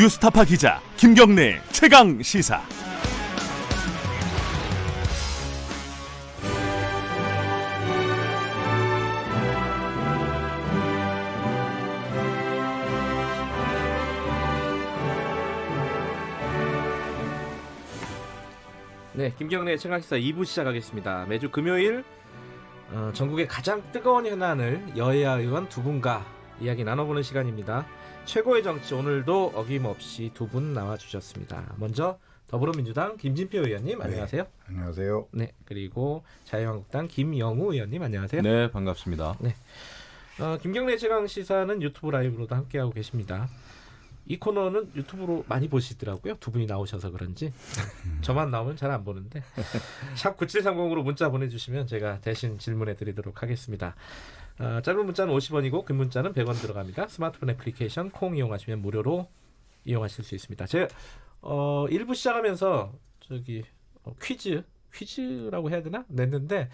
뉴스타파 기자 김경래 최강 시사. 네, 김경래 최강시사 2부 시작하겠습니다. 매주 금요일 전국의 가장 뜨거운 현안을 여야 의원 두 분과 이야기 나눠보는 시간입니다. 최고의 정치, 오늘도 어김없이 두 분 나와주셨습니다. 먼저 더불어민주당 김진표 의원님 안녕하세요. 안녕하세요. 네, 그리고 자유한국당 김영우 의원님 안녕하세요. 네, 반갑습니다. 네, 김경래 최강시사는 유튜브 라이브로도 함께하고 계십니다. 이 코너는 유튜브로 많이 보시더라고요. 두 분이 나오셔서 그런지. 저만 나오면 잘 안 보는데 샵 9730으로 문자 보내주시면 제가 대신 질문해 드리도록 하겠습니다. 짧은 문자는 50원이고 긴 문자는 100원 들어갑니다. 스마트폰 애플리케이션 콩 이용하시면 무료로 이용하실 수 있습니다. 제가 1부 시작하면서 퀴즈라고 해야 되나? 냈는데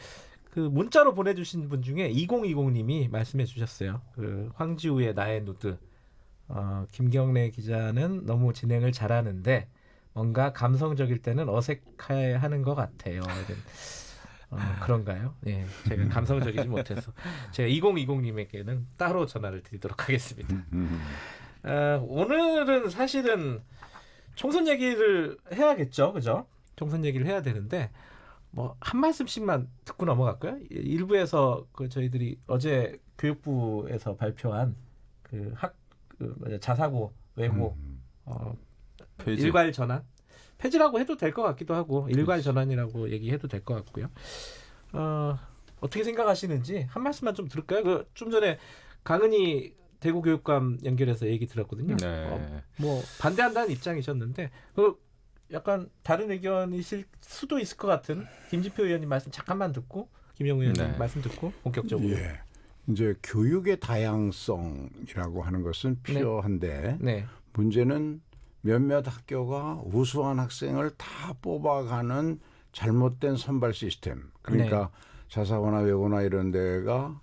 그 문자로 보내주신 분 중에 2020님이 말씀해 주셨어요. 그 황지우의 나의 누드. 김경래 기자는 너무 진행을 잘하는데 뭔가 감성적일 때는 어색해하는 것 같아요. 그런가요? 예, 제가 감성적이지 못해서 제가 2020님에게는 따로 전화를 드리도록 하겠습니다. 오늘은 사실은 총선 얘기를 해야겠죠, 그죠? 총선 얘기를 해야 되는데 뭐 한 말씀씩만 듣고 넘어갈까요? 일부에서 저희들이 어제 교육부에서 발표한 자사고 외고 폐지. 일괄 전환 폐지라고 해도 될 것 같기도 하고 일괄 전환이라고 얘기해도 될 것 같고요. 어떻게 생각하시는지 한 말씀만 좀 들을까요? 좀 전에 강은희 대구교육감 연결해서 얘기 들었거든요. 네. 뭐 반대한다는 입장이셨는데 약간 다른 의견이실 수도 있을 것 같은 김진표 의원님 말씀 잠깐만 듣고 김영우 의원님 말씀 듣고 본격적으로. 예. 이제 교육의 다양성이라고 하는 것은 필요한데 네. 문제는 몇몇 학교가 우수한 학생을 다 뽑아가는 잘못된 선발 시스템. 그러니까 자사고나 외고나 이런 데가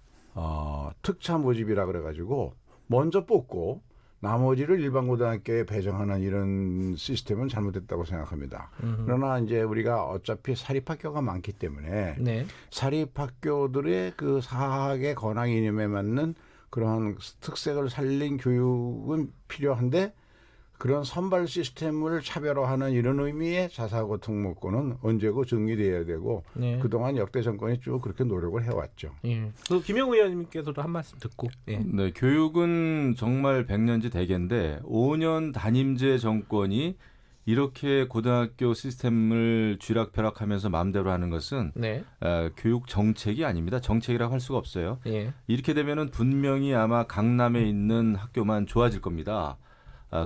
특차 모집이라 그래가지고 먼저 뽑고 나머지를 일반 고등학교에 배정하는 이런 시스템은 잘못됐다고 생각합니다. 그러나 이제 우리가 어차피 사립학교가 많기 때문에 사립학교들의 그 사학의 권학 이념에 맞는 그런 특색을 살린 교육은 필요한데 그런 선발 시스템을 차별화하는 이런 의미의 자사고 특목고는 언제고 정리돼야 되고 그동안 역대 정권이 쭉 그렇게 노력을 해왔죠. 김영우 의원님께서도 한 말씀 듣고. 네, 교육은 정말 100년지 대계인데 5년 단임제 정권이 이렇게 고등학교 시스템을 쥐락펴락하면서 마음대로 하는 것은 교육 정책이 아닙니다. 정책이라고 할 수가 없어요. 이렇게 되면은 분명히 아마 강남에 있는 학교만 좋아질 겁니다.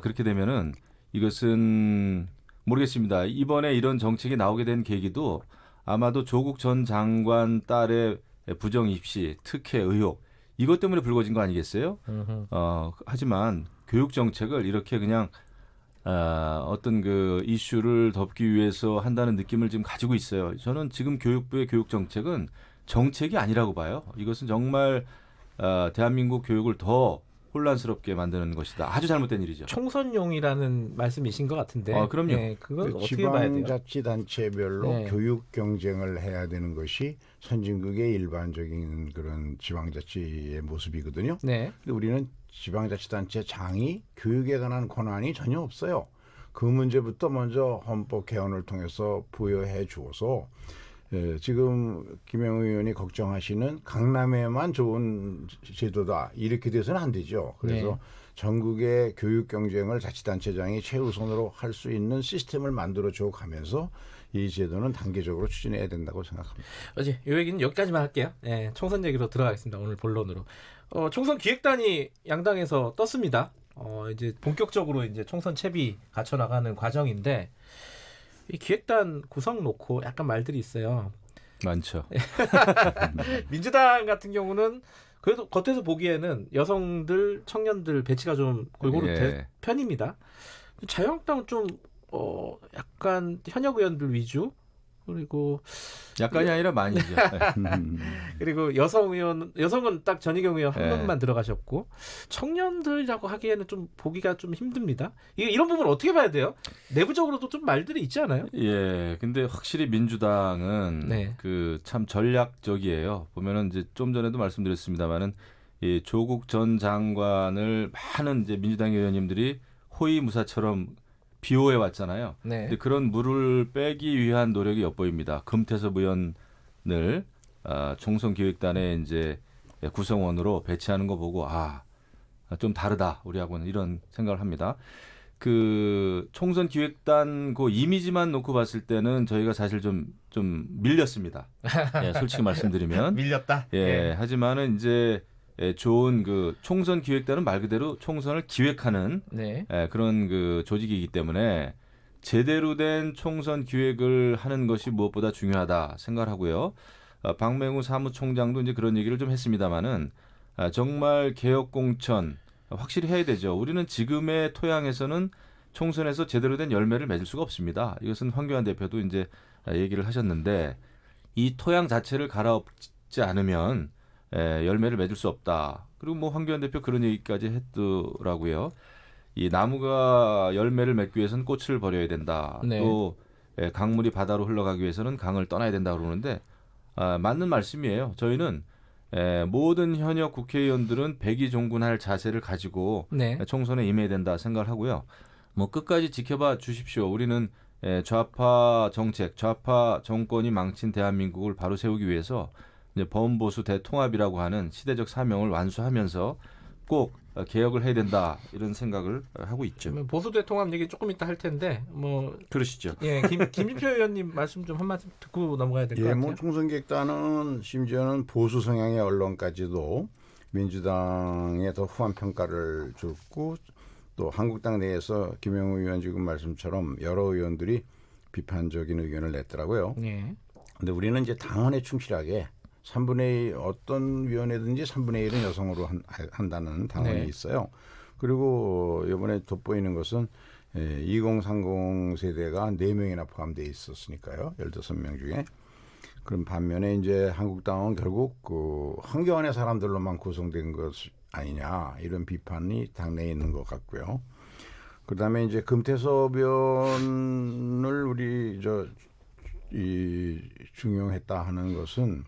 그렇게 되면은 이것은 모르겠습니다. 이번에 이런 정책이 나오게 된 계기도 아마도 조국 전 장관 딸의 부정 입시, 특혜 의혹 이것 때문에 불거진 거 아니겠어요? 하지만 교육 정책을 이렇게 그냥 어떤 그 이슈를 덮기 위해서 한다는 느낌을 지금 가지고 있어요. 저는 지금 교육부의 교육 정책은 정책이 아니라고 봐요. 이것은 정말 대한민국 교육을 더 혼란스럽게 만드는 것이다. 아주 잘못된 일이죠. 총선용이라는 말씀이신 것 같은데. 그럼요. 그건 어떻게 봐야 돼요? 지방자치단체별로 교육 경쟁을 해야 되는 것이 선진국의 일반적인 그런 지방자치의 모습이거든요. 근데 우리는 지방자치단체장이 교육에 관한 권한이 전혀 없어요. 그 문제부터 먼저 헌법 개헌을 통해서 부여해 주어서 지금 김영우 의원이 걱정하시는 강남에만 좋은 제도다 이렇게 돼서는 안 되죠. 그래서 전국의 교육 경쟁을 자치단체장이 최우선으로 할 수 있는 시스템을 만들어 줘 가면서 이 제도는 단계적으로 추진해야 된다고 생각합니다. 이 얘기는 여기까지만 할게요. 총선 얘기로 들어가겠습니다. 오늘 본론으로. 총선 기획단이 양당에서 떴습니다. 이제 본격적으로 이제 총선 채비 갖춰 나가는 과정인데 이 기획단 구성 놓고 약간 말들이 있어요. 많죠. 민주당 같은 경우는 그래도 겉에서 보기에는 여성들, 청년들 배치가 좀 골고루 된 편입니다. 자유한국당은 좀 약간 현역 의원들 위주 그리고 약간이 아니라 많이죠. 그리고 여성은 딱 전희경 의원 한 네. 번만 들어가셨고 청년들이라고 하기에는 좀 보기가 좀 힘듭니다. 이런 부분 어떻게 봐야 돼요? 내부적으로도 좀 말들이 있지 않아요? 예, 근데 확실히 민주당은 네. 그 참 전략적이에요. 보면은 이제 좀 전에도 말씀드렸습니다만은 이 조국 전 장관을 많은 이제 민주당 의원님들이 호위무사처럼 비호해 왔잖아요. 네. 근데 그런 물을 빼기 위한 노력이 엿보입니다. 금태섭 의원을 총선 기획단에 이제 구성원으로 배치하는 거 보고 좀 다르다 우리하고는 이런 생각을 합니다. 그 총선 기획단 그 이미지만 놓고 봤을 때는 저희가 사실 좀 밀렸습니다. 예, 솔직히 말씀드리면 밀렸다. 예, 하지만은 이제 좋은 그 총선 기획단은 말 그대로 총선을 기획하는 네. 그런 그 조직이기 때문에 제대로 된 총선 기획을 하는 것이 무엇보다 중요하다 생각을 하고요. 박맹우 사무총장도 이제 그런 얘기를 좀 했습니다마는 정말 개혁 공천 확실히 해야 되죠. 우리는 지금의 토양에서는 총선에서 제대로 된 열매를 맺을 수가 없습니다. 이것은 황교안 대표도 이제 얘기를 하셨는데 이 토양 자체를 갈아엎지 않으면 열매를 맺을 수 없다. 그리고 뭐 황교안 대표 그런 얘기까지 했더라고요. 이 나무가 열매를 맺기 위해서는 꽃을 버려야 된다. 네. 또 강물이 바다로 흘러가기 위해서는 강을 떠나야 된다 그러는데 맞는 말씀이에요. 저희는 모든 현역 국회의원들은 백의종군할 자세를 가지고 네. 총선에 임해야 된다 생각을 하고요. 뭐 끝까지 지켜봐 주십시오. 우리는 좌파 정책, 좌파 정권이 망친 대한민국을 바로 세우기 위해서 이제 범보수 대통합이라고 하는 시대적 사명을 완수하면서 꼭 개혁을 해야 된다 이런 생각을 하고 있죠. 보수 대통합 얘기 조금 이따 할 텐데 뭐 그러시죠. 예, 김진표 의원님 말씀 좀 한마디 듣고 넘어가야 될 것 같아요. 뭐 총선 기획단은 심지어는 보수 성향의 언론까지도 민주당에 더 후한 평가를 줬고 또 한국당 내에서 김영우 의원 지금 말씀처럼 여러 의원들이 비판적인 의견을 냈더라고요. 예. 근데 우리는 이제 당원에 충실하게 3분의 2 어떤 위원회든지 3분의 1은 여성으로 한다는 당원이 네. 있어요. 그리고 이번에 돋보이는 것은 2030 세대가 4명이나 포함되어 있었으니까요. 15명 중에. 그럼 반면에 이제 한국당은 결국 그 황교안의 사람들로만 구성된 것 아니냐 이런 비판이 당내에 있는 것 같고요. 그다음에 이제 금태섭 의원을 우리 중용했다 하는 것은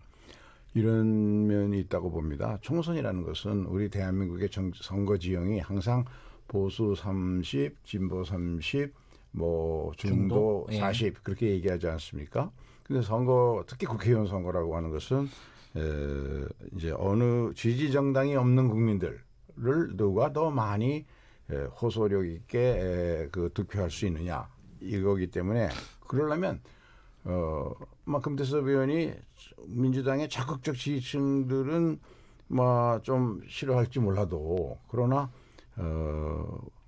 이런 면이 있다고 봅니다. 총선이라는 것은 우리 대한민국의 선거 지형이 항상 보수 30, 진보 30, 뭐 중도 40 그렇게 얘기하지 않습니까? 근데 선거 특히 국회의원 선거라고 하는 것은 이제 어느 지지 정당이 없는 국민들을 누가 더 많이 호소력 있게 득표할 수 있느냐 이거기 때문에 그러려면 금태섭 의원이 민주당의 적극적 지지층들은 좀 싫어할지 몰라도 그러나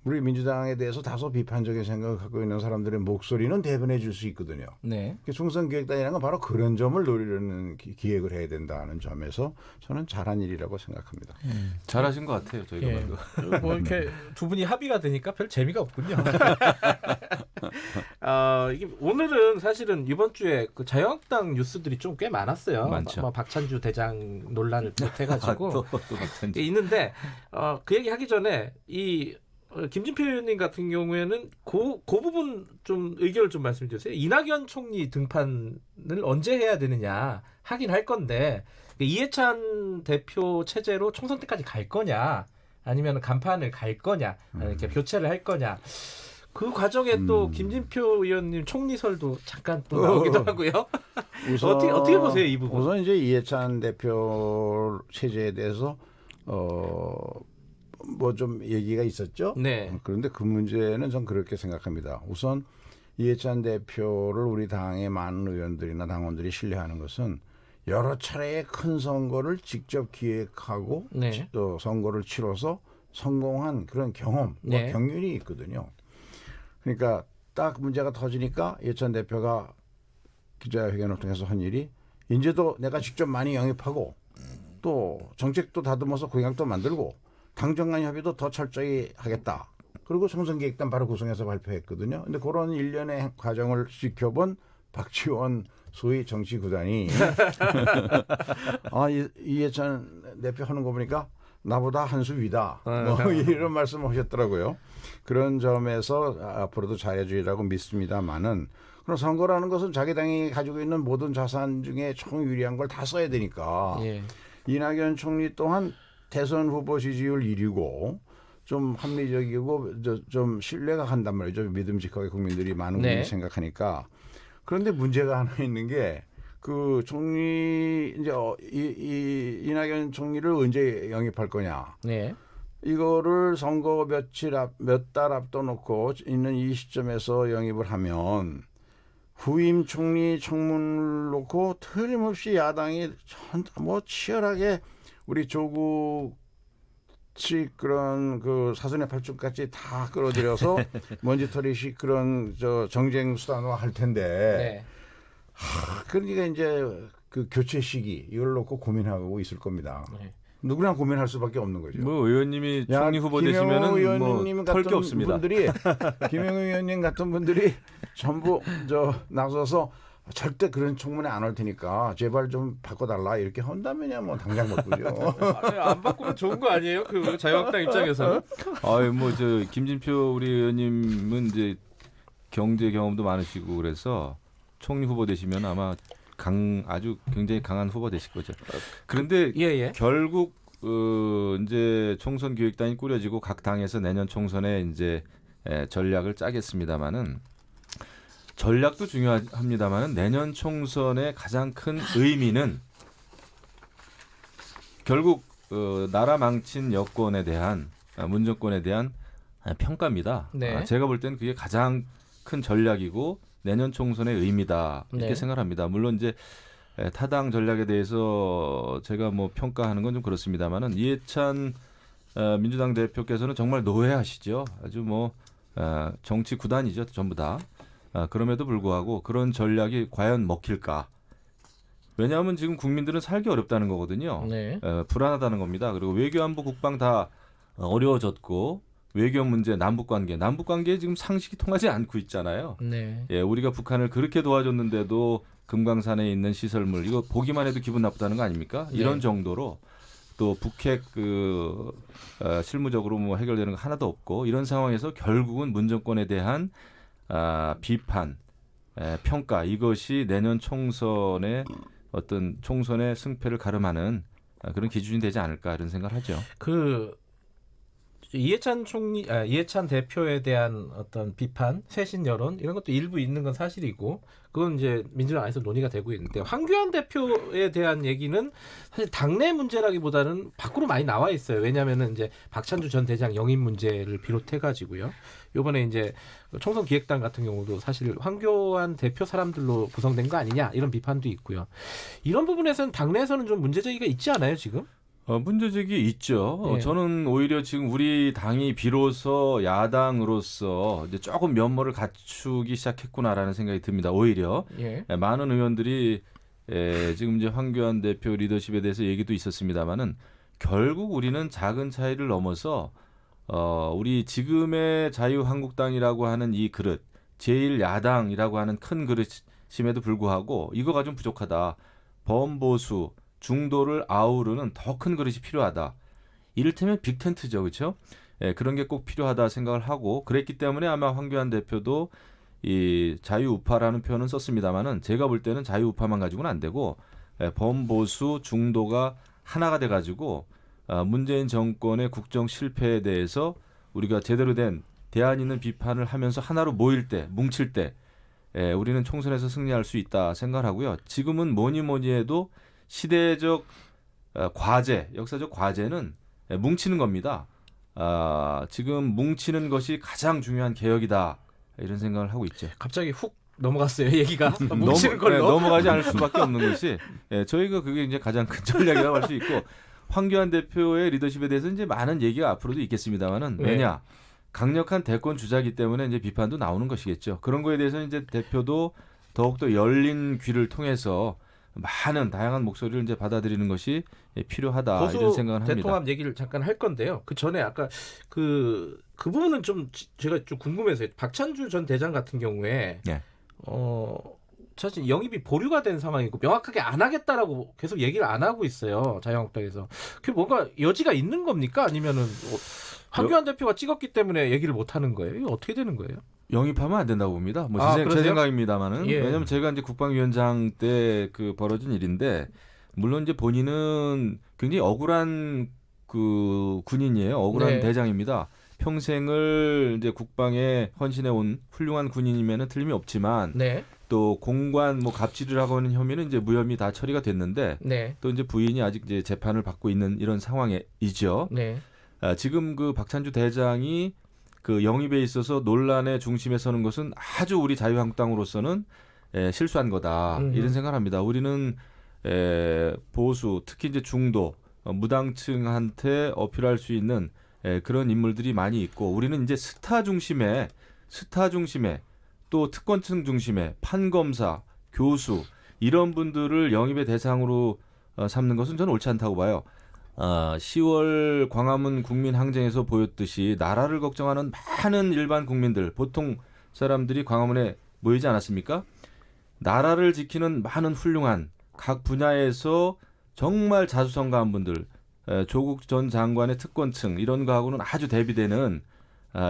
우리 민주당에 대해서 다소 비판적인 생각을 갖고 있는 사람들의 목소리는 대변해 줄 수 있거든요. 네. 총선 기획단이라는 건 바로 그런 점을 노리려는 기획을 해야 된다는 점에서 저는 잘한 일이라고 생각합니다. 잘하신 것 같아요. 저희가 예. 봐도. 뭐 이렇게 두 분이 합의가 되니까 별 재미가 없군요. 이게 오늘은 사실은 이번 주에 그 자유한국당 뉴스들이 좀 꽤 많았어요. 많죠. 박찬주 대장 논란을 비롯해가지고 또 박찬주. 있는데 그 얘기 하기 전에 김진표 의원님 같은 경우에는 그 부분 좀 의견을 좀 말씀해 주세요. 이낙연 총리 등판을 언제 해야 되느냐 하긴 할 건데 이해찬 대표 체제로 총선 때까지 갈 거냐 아니면 간판을 갈 거냐 이렇게 교체를 할 거냐 그 과정에 또 김진표 의원님 총리설도 잠깐 또 나오기도 하고요. 우선, 어떻게 보세요 이 부분? 우선 이제 이해찬 대표 체제에 대해서 뭐 좀 얘기가 있었죠. 네. 그런데 그 문제는 전 그렇게 생각합니다. 우선 이해찬 대표를 우리 당의 많은 의원들이나 당원들이 신뢰하는 것은 여러 차례의 큰 선거를 직접 기획하고 네. 선거를 치러서 성공한 그런 경험, 네. 경륜이 있거든요. 그러니까 딱 문제가 터지니까 이해찬 대표가 기자회견을 통해서 한 일이 이제도 내가 직접 많이 영입하고 또 정책도 다듬어서 공약도 만들고 당정 간 협의도 더 철저히 하겠다. 그리고 총선 기획단 바로 구성해서 발표했거든요. 근데 그런 일련의 과정을 지켜본 박지원 소위 정치 구단이 이해찬 대표 하는 거 보니까 나보다 한 수 위다. 뭐 이런 말씀을 하셨더라고요. 그런 점에서 앞으로도 잘해주리라고 믿습니다만은 그럼 선거라는 것은 자기 당이 가지고 있는 모든 자산 중에 총유리한 걸 다 써야 되니까 예. 이낙연 총리 또한 대선 후보 지지율 1위고 좀 합리적이고 좀 신뢰가 간단 말이죠. 믿음직하게 국민들이 많은 분들이 네. 생각하니까. 그런데 문제가 하나 있는 게 그 총리 이제 이낙연 총리를 언제 영입할 거냐. 네. 이거를 선거 몇 달 앞둬놓고 있는 이 시점에서 영입을 하면 후임 총리 청문을 놓고 틀림없이 야당이 뭐 치열하게 우리 조국 측 그런 그 사전의 팔뚝같이 다 끌어들여서 먼지털이식 그런 정쟁 수단화 할 텐데. 네. 그러니까 이제 그 교체 시기 이걸 놓고 고민하고 있을 겁니다. 네. 누구나 고민할 수밖에 없는 거죠. 뭐 의원님이 총리 후보 되시면은 뭐 털 게 없습니다. 김영우 의원님 같은 분들이 전부 나서서 절대 그런 청문회 안 올 테니까 제발 좀 바꿔달라 이렇게 한다면야 뭐 당장 바꾸죠. 안 바꾸면 좋은 거 아니에요? 그 자유한국당 입장에서는? 뭐 김진표 우리 의원님은 이제 경제 경험도 많으시고 그래서 총리 후보 되시면 아마 아주 굉장히 강한 후보 되실 거죠. 그런데 예. 결국 이제 총선 기획단이 꾸려지고 각 당에서 내년 총선에 이제 전략을 짜겠습니다만은 전략도 중요합니다만은 내년 총선의 가장 큰 의미는 결국 나라 망친 여권에 대한 문정권에 대한 평가입니다. 네. 제가 볼 때는 그게 가장 큰 전략이고 내년 총선의 의미다 이렇게 네. 생각합니다. 물론 이제 타당 전략에 대해서 제가 뭐 평가하는 건 좀 그렇습니다만은 이해찬 민주당 대표께서는 정말 노회하시죠. 아주 뭐 정치 구단이죠, 전부 다. 그럼에도 불구하고 그런 전략이 과연 먹힐까? 왜냐하면 지금 국민들은 살기 어렵다는 거거든요. 네. 불안하다는 겁니다. 그리고 외교, 안보, 국방 다 어려워졌고 외교 문제, 남북 관계에 지금 상식이 통하지 않고 있잖아요. 네. 예, 우리가 북한을 그렇게 도와줬는데도 금강산에 있는 시설물 이거 보기만 해도 기분 나쁘다는 거 아닙니까? 네. 이런 정도로 또 북핵 실무적으로 뭐 해결되는 거 하나도 없고 이런 상황에서 결국은 문정권에 대한 비판, 평가 이것이 내년 총선의 어떤 총선의 승패를 가름하는 그런 기준이 되지 않을까 이런 생각을 하죠. 이해찬 대표에 대한 어떤 비판, 쇄신 여론 이런 것도 일부 있는 건 사실이고 그건 이제 민주당 안에서 논의가 되고 있는데 황교안 대표에 대한 얘기는 사실 당내 문제라기보다는 밖으로 많이 나와 있어요. 왜냐하면은 이제 박찬주 전 대장 영입 문제를 비롯해 가지고요. 이번에 이제 총선 기획단 같은 경우도 사실 황교안 대표 사람들로 구성된 거 아니냐 이런 비판도 있고요. 이런 부분에서는 당내에서는 좀 문제제기가 있지 않아요 지금? 문제제기 있죠. 예. 저는 오히려 지금 우리 당이 비로소 야당으로서 이제 조금 면모를 갖추기 시작했구나라는 생각이 듭니다. 오히려 예. 많은 의원들이 지금 이제 황교안 대표 리더십에 대해서 얘기도 있었습니다만은 결국 우리는 작은 차이를 넘어서 우리 지금의 자유한국당이라고 하는 이 그릇, 제1야당이라고 하는 큰 그릇임에도 불구하고 이거가 좀 부족하다. 범보수 중도를 아우르는 더 큰 그릇이 필요하다. 이를테면 빅텐트죠. 그렇죠? 그런 게 꼭 필요하다 생각을 하고 그랬기 때문에 아마 황교안 대표도 이 자유우파라는 표현은 썼습니다마는 제가 볼 때는 자유우파만 가지고는 안 되고 범보수 중도가 하나가 돼가지고 문재인 정권의 국정 실패에 대해서 우리가 제대로 된 대안 있는 비판을 하면서 하나로 모일 때, 뭉칠 때 우리는 총선에서 승리할 수 있다 생각을 하고요. 지금은 뭐니 해도 시대적 과제, 역사적 과제는 뭉치는 겁니다. 지금 뭉치는 것이 가장 중요한 개혁이다. 이런 생각을 하고 있죠. 갑자기 훅 넘어갔어요 얘기가. 뭉치는 걸로. 넘어가지 않을 수밖에 없는 것이 저희가 그게 이제 가장 큰 전략이라고 할 수 있고 황교안 대표의 리더십에 대해서 이제 많은 얘기가 앞으로도 있겠습니다만은 왜냐 강력한 대권 주자이기 때문에 이제 비판도 나오는 것이겠죠. 그런 거에 대해서는 이제 대표도 더욱더 열린 귀를 통해서 많은 다양한 목소리를 이제 받아들이는 것이 필요하다 이런 생각을 합니다. 대통합 얘기를 잠깐 할 건데요. 그 전에 아까 그 부분은 좀 제가 좀 궁금해서요. 박찬주 전 대장 같은 경우에 네. 사실 영입이 보류가 된 상황이고 명확하게 안 하겠다라고 계속 얘기를 안 하고 있어요. 자유한국당에서. 그게 뭔가 여지가 있는 겁니까? 아니면은 황교안 대표가 찍었기 때문에 얘기를 못 하는 거예요? 이거 어떻게 되는 거예요? 영입하면 안 된다고 봅니다. 뭐 제 그러세요? 생각입니다만은 예. 왜냐하면 제가 이제 국방위원장 때 그 벌어진 일인데 물론 이제 본인은 굉장히 억울한 그 군인이에요. 억울한 네. 대장입니다. 평생을 이제 국방에 헌신해 온 훌륭한 군인이면은 틀림이 없지만 네. 또 공관 뭐 갑질을 하고 있는 혐의는 이제 무혐의 다 처리가 됐는데 네. 또 이제 부인이 아직 이제 재판을 받고 있는 이런 상황이죠. 네. 지금 그 박찬주 대장이 그 영입에 있어서 논란의 중심에 서는 것은 아주 우리 자유한국당으로서는 실수한 거다 이런 생각을 합니다. 우리는 보수 특히 이제 중도 무당층한테 어필할 수 있는 그런 인물들이 많이 있고 우리는 이제 스타 중심의 또 특권층 중심의 판검사, 교수 이런 분들을 영입의 대상으로 삼는 것은 저는 옳지 않다고 봐요. 10월 광화문 국민항쟁에서 보였듯이 나라를 걱정하는 많은 일반 국민들, 보통 사람들이 광화문에 모이지 않았습니까? 나라를 지키는 많은 훌륭한 각 분야에서 정말 자수성가한 분들, 조국 전 장관의 특권층 이런 거하고는 아주 대비되는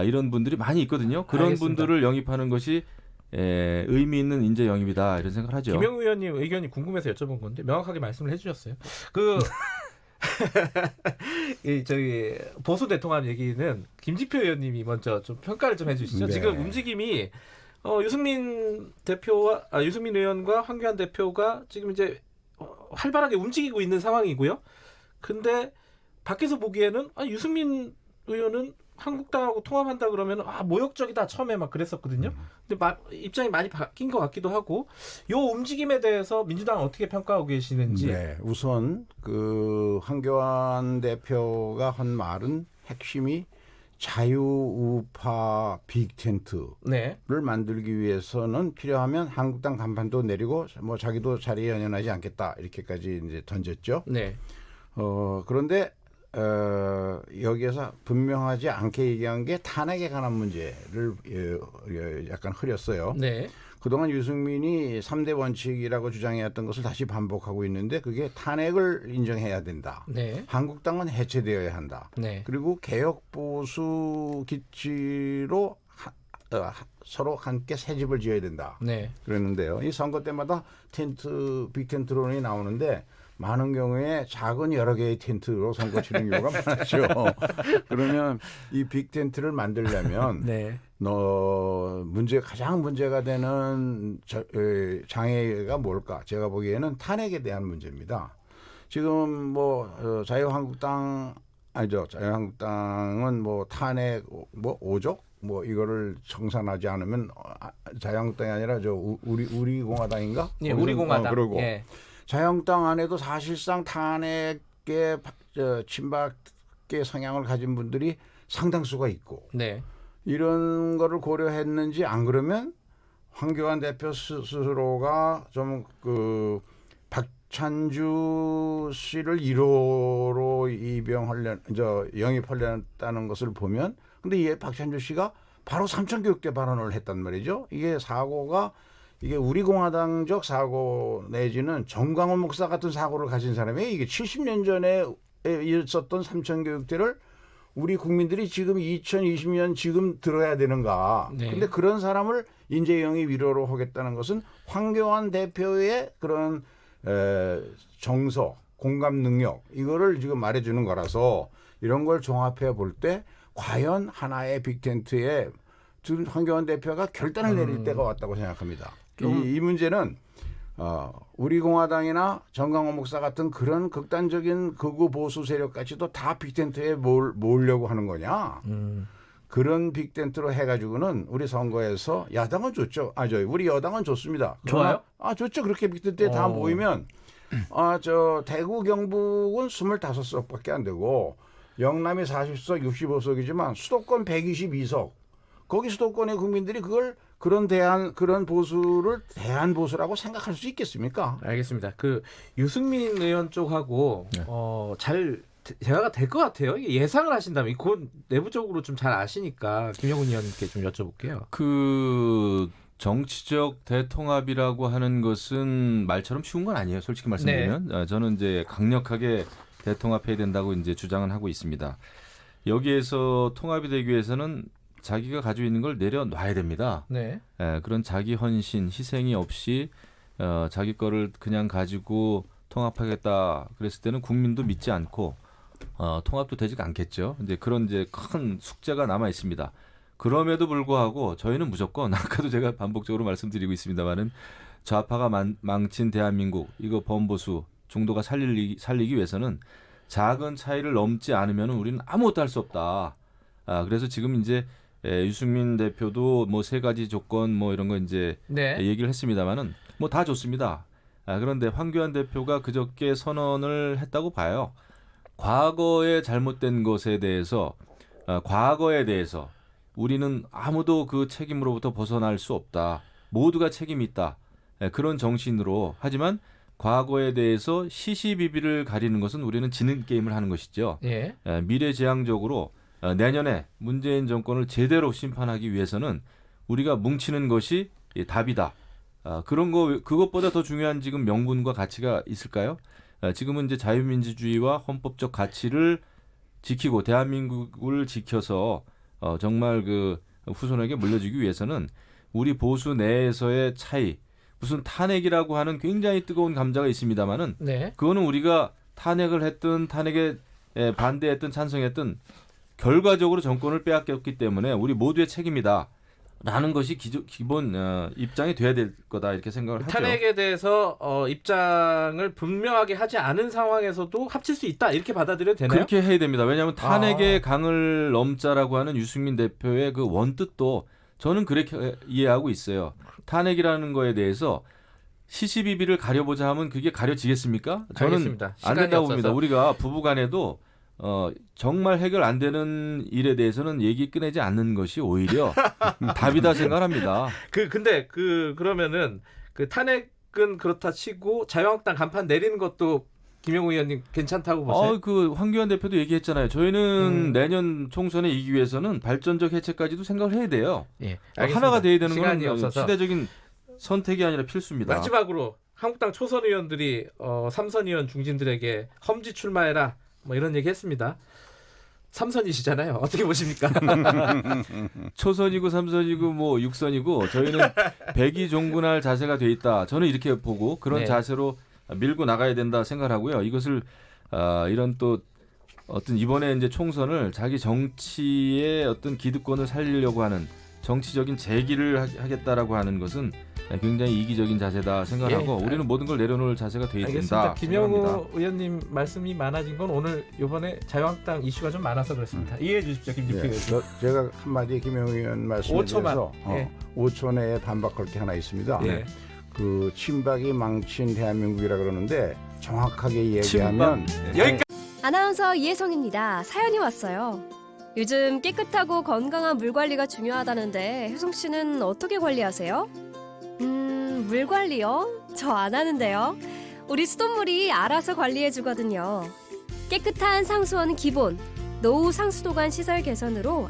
이런 분들이 많이 있거든요. 그런 알겠습니다. 분들을 영입하는 것이 의미 있는 인재 영입이다 이런 생각을 하죠. 김영우 의원님 의견이 궁금해서 여쭤본 건데 명확하게 말씀을 해주셨어요. 그 저기 보수 대통합 얘기는 김지표 의원님이 먼저 좀 평가를 좀 해주시죠. 네. 지금 움직임이 유승민 의원과 황교안 대표가 지금 이제 활발하게 움직이고 있는 상황이고요. 근데 밖에서 보기에는 유승민 의원은 한국당하고 통합한다 그러면 모욕적이다 처음에 막 그랬었거든요. 근데 입장이 많이 바뀐 것 같기도 하고 요 움직임에 대해서 민주당은 어떻게 평가하고 계시는지. 네, 우선 그 황교안 대표가 한 말은 핵심이 자유우파 빅텐트를 네. 만들기 위해서는 필요하면 한국당 간판도 내리고 뭐 자기도 자리에 연연하지 않겠다 이렇게까지 이제 던졌죠. 네. 그런데 여기에서 분명하지 않게 얘기한 게 탄핵에 관한 문제를 약간 흐렸어요. 네. 그동안 유승민이 3대 원칙이라고 주장해왔던 것을 다시 반복하고 있는데 그게 탄핵을 인정해야 된다. 네. 한국당은 해체되어야 한다. 네. 그리고 개혁 보수 기치로 서로 함께 새 집을 지어야 된다. 네. 그랬는데요. 이 선거 때마다 빅텐트론이 나오는데 많은 경우에 작은 여러 개의 텐트로 선거 치는 경우가 많았죠. 그러면 이 빅텐트를 만들려면 네. 가장 문제가 되는 장애가 뭘까? 제가 보기에는 탄핵에 대한 문제입니다. 지금 뭐 자유한국당은 뭐 탄핵 뭐 5조 뭐 이거를 청산하지 않으면 자유한국당이 아니라 우리 공화당인가? 예, 우리 공화당. 그러고 예. 자유한국당 안에도 사실상 탄핵에 친박계 성향을 가진 분들이 상당수가 있고 네. 이런 거를 고려했는지 안 그러면 황교안 대표 스스로가 좀 그 박찬주 씨를 1호로 영입하려는 것을 보면 근데 이 박찬주 씨가 바로 삼천교육대 발언을 했단 말이죠. 이게 우리 공화당적 사고 내지는 정광훈 목사 같은 사고를 가진 사람이 이게 70년 전에 있었던 삼천교육대를 우리 국민들이 지금 2020년 지금 들어야 되는가. 네. 근데 그런 사람을 인재영입 1호로 하겠다는 것은 황교안 대표의 그런 정서, 공감 능력 이거를 지금 말해주는 거라서 이런 걸 종합해 볼 때 과연 하나의 빅텐트에 황교안 대표가 결단을 내릴 때가 왔다고 생각합니다. 이 문제는 우리 공화당이나 정강호 목사 같은 그런 극단적인 극우 보수 세력까지도 다 빅텐트에 모으려고 하는 거냐? 그런 빅텐트로 해가지고는 우리 선거에서 야당은 좋죠. 우리 여당은 좋습니다. 좋아요? 좋죠. 그렇게 빅텐트에 다 모이면 대구 경북은 25석밖에 안 되고 영남이 40석, 65석이지만 수도권 122석. 거기 수도권의 국민들이 그런 보수를 대한 보수라고 생각할 수 있겠습니까? 알겠습니다. 그 유승민 의원 쪽하고 잘 대화가 될 것 같아요. 이게 예상을 하신다면 그건 내부적으로 좀 잘 아시니까 김영훈 의원님께 좀 여쭤볼게요. 그 정치적 대통합이라고 하는 것은 말처럼 쉬운 건 아니에요. 솔직히 말씀드리면 저는 이제 강력하게 대통합해야 된다고 이제 주장은 하고 있습니다. 여기에서 통합이 되기 위해서는 자기가 가지고 있는 걸 내려놔야 됩니다. 네. 그런 자기 헌신, 희생이 없이 자기 거를 그냥 가지고 통합하겠다 그랬을 때는 국민도 믿지 않고 통합도 되지가 않겠죠. 이제 그런 이제 큰 숙제가 남아 있습니다. 그럼에도 불구하고 저희는 무조건 아까도 제가 반복적으로 말씀드리고 있습니다만은 좌파가 망친 대한민국 이거 범보수 중도가 살리기 위해서는 작은 차이를 넘지 않으면 우리는 아무것도 할 수 없다. 그래서 지금 이제 유승민 대표도 뭐 3가지 조건 뭐 이런 거 이제 얘기를 했습니다만은 뭐 다 좋습니다. 그런데 황교안 대표가 그저께 선언을 했다고 봐요. 과거에 잘못된 것에 대해서 과거에 대해서 우리는 아무도 그 책임으로부터 벗어날 수 없다. 모두가 책임이 있다. 그런 정신으로 하지만 과거에 대해서 시시비비를 가리는 것은 우리는 지는 게임을 하는 것이죠. 예. 미래지향적으로 내년에 문재인 정권을 제대로 심판하기 위해서는 우리가 뭉치는 것이 답이다. 그런 거 그것보다 더 중요한 지금 명분과 가치가 있을까요? 지금은 이제 자유민주주의와 헌법적 가치를 지키고 대한민국을 지켜서 정말 그 후손에게 물려주기 위해서는 우리 보수 내에서의 차이, 무슨 탄핵이라고 하는 굉장히 뜨거운 감자가 있습니다만은 그거는 우리가 탄핵을 했든 탄핵에 반대했든 찬성했든 결과적으로 정권을 빼앗겼기 때문에 우리 모두의 책임이다. 라는 것이 기본 입장이 돼야 될 거다 이렇게 생각을 하죠. 탄핵에 대해서 입장을 분명하게 하지 않은 상황에서도 합칠 수 있다 이렇게 받아들여도 되나요? 그렇게 해야 됩니다. 왜냐하면 탄핵의 강을 넘자라고 하는 유승민 대표의 그 원뜻도 저는 그렇게 이해하고 있어요. 탄핵이라는 거에 대해서 시시비비를 가려보자 하면 그게 가려지겠습니까? 저는 알겠습니다. 안 된다고 봅니다. 우리가 부부간에도 정말 해결 안 되는 일에 대해서는 얘기 꺼내지 않는 것이 오히려 답이다 생각합니다. 근데 그러면은 그 탄핵은 그렇다 치고 자유한국당 간판 내리는 것도 김영우 의원님 괜찮다고 보세요? 그 황교안 대표도 얘기했잖아요. 저희는 내년 총선에 이기기 위해서는 발전적 해체까지도 생각을 해야 돼요. 예, 하나가 돼야 되는 건 없어서. 시대적인 선택이 아니라 필수입니다. 마지막으로 한국당 초선 의원들이 삼선 의원 중진들에게 험지 출마해라 뭐 이런 얘기 했습니다. 3선이시잖아요. 어떻게 보십니까? 초선이고 3선이고 뭐 6선이고 저희는 백의종군할 자세가 돼 있다. 저는 이렇게 보고 그런 자세로 밀고 나가야 된다 생각하고요. 이것을 이런 또 어떤 이번에 이제 총선을 자기 정치의 어떤 기득권을 살리려고 하는 정치적인 재기를 하겠다라고 하는 것은 굉장히 이기적인 자세다 생각하고 우리는 모든 걸 내려놓을 자세가 되어야 된다. 김영우 의원님 말씀이 많아진 건 오늘 이번에 자유한국당 이슈가 좀 많아서 그렇습니다. 이해해 주십시오, 김진표 의원님. 제가 한마디 김영우 의원 말씀에 5초만. 대해서 5초 내에 반박할 게 하나 있습니다. 그 친박이 망친 대한민국이라 그러는데 정확하게 얘기하면 여기까지. 아나운서 이혜성입니다. 사연이 왔어요. 요즘 깨끗하고 건강한 물 관리가 중요하다는데 효성 씨는 어떻게 관리하세요? 물 관리요? 저 안 하는데요. 우리 수돗물이 알아서 관리해 주거든요. 깨끗한 상수원은 기본. 노후 상수도관 시설 개선으로